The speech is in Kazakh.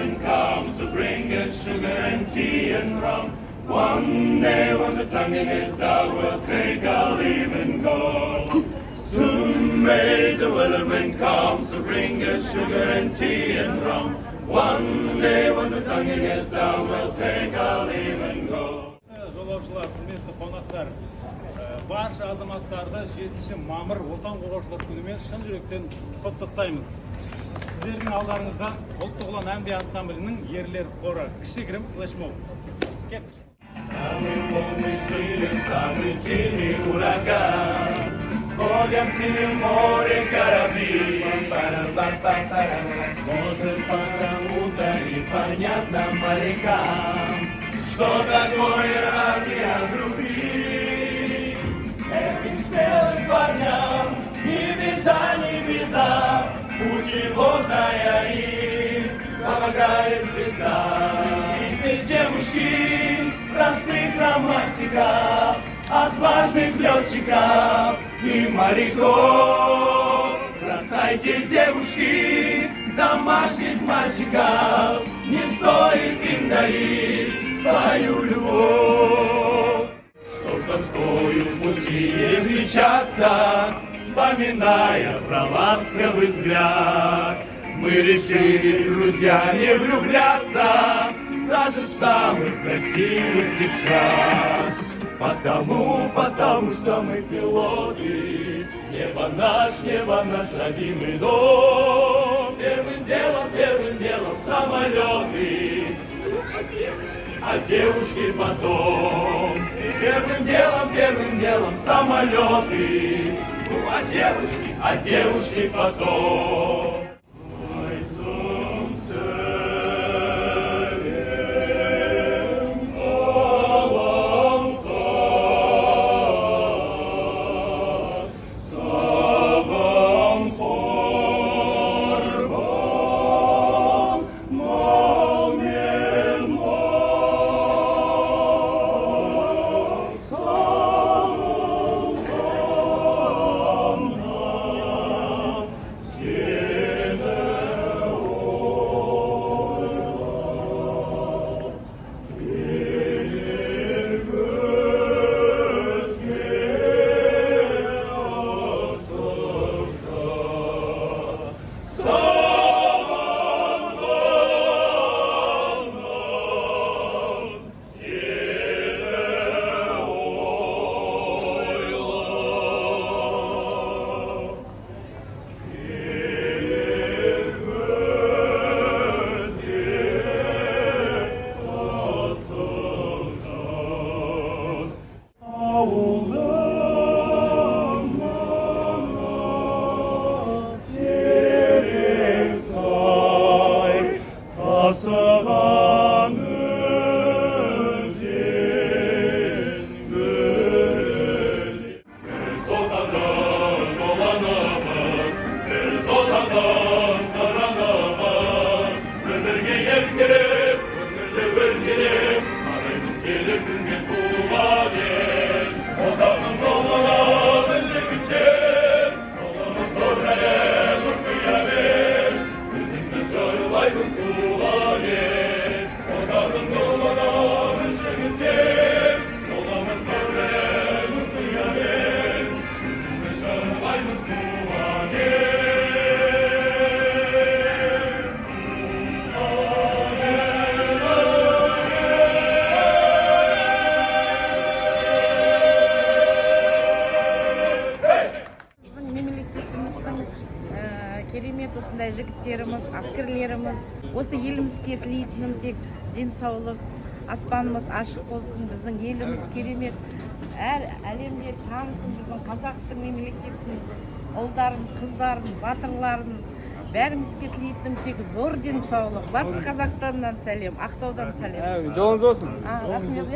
wellerman come to bring us sugar and tea and rum. One day when the tonguing is out, we'll take our leave and go. Soon may the wellerman come to bring us sugar and tea and rum. One day when the tonguing is down, we'll take our leave and go. Жолаушылар, құрметті қонақтар, барша азаматтарды 7 мамыр отан қорғаушылар күнімен шын жүректен құттықтаймыз. Сіздердің алдарыңызда ұлттық ұлан ән-би ансамблінің ерлер хоры кішігірім флешмоб. Самый полный шили, самый сильный ураган. Ходят в синем море корабли. Может, потому-то непонятно морякам, что такое армия любви. Этим смелым парням ни беда, ни беда, путь его зная им помогает звезда. И те девушки, простых романтиков, отважных летчиков и моряков. Бросайте, девушки, домашних мальчиков, не стоит им дарить свою любовь. Чтоб тоскою в пути не встречаться, вспоминая про ласковый взгляд, мы решили, друзья, не влюбляться даже в самых красивых девчат. Потому что мы пилоты, небо наш родимый дом. Первым делом самолеты, а девушки потом. Первым делом самолеты, а девушки потом. Asılan özün gönül. Biz otadan dolanamaz, biz otadan taranamaz. Ömürge gelip, arayımız gelip günge tuğla gel. Otanın dolana bizi güter, dolamız sormaya dur kıyamet. Bizimle çağrılayımız tuğla gel. Otanın dolana bizi güter, dolamız sormaya dur kıyamet. Bizimle çağrılayımız tuğla gel. Мемлекетіміздің керемет осындай жігіттеріміз, әскерлеріміз, осы елімізге тілейтінім тек денсаулық, аспанымыз ашық болсын, біздің еліміз керемет, әр әлемде танысын біздің қазақтың мемлекетінің ұлдарын, қыздарын, батырларын, бәрімізге тілейтінім тек зор денсаулық. Батыс Қазақстаннан сәлем, Ақтаудан сәлем. Жолыңыз болсын. Рахмет.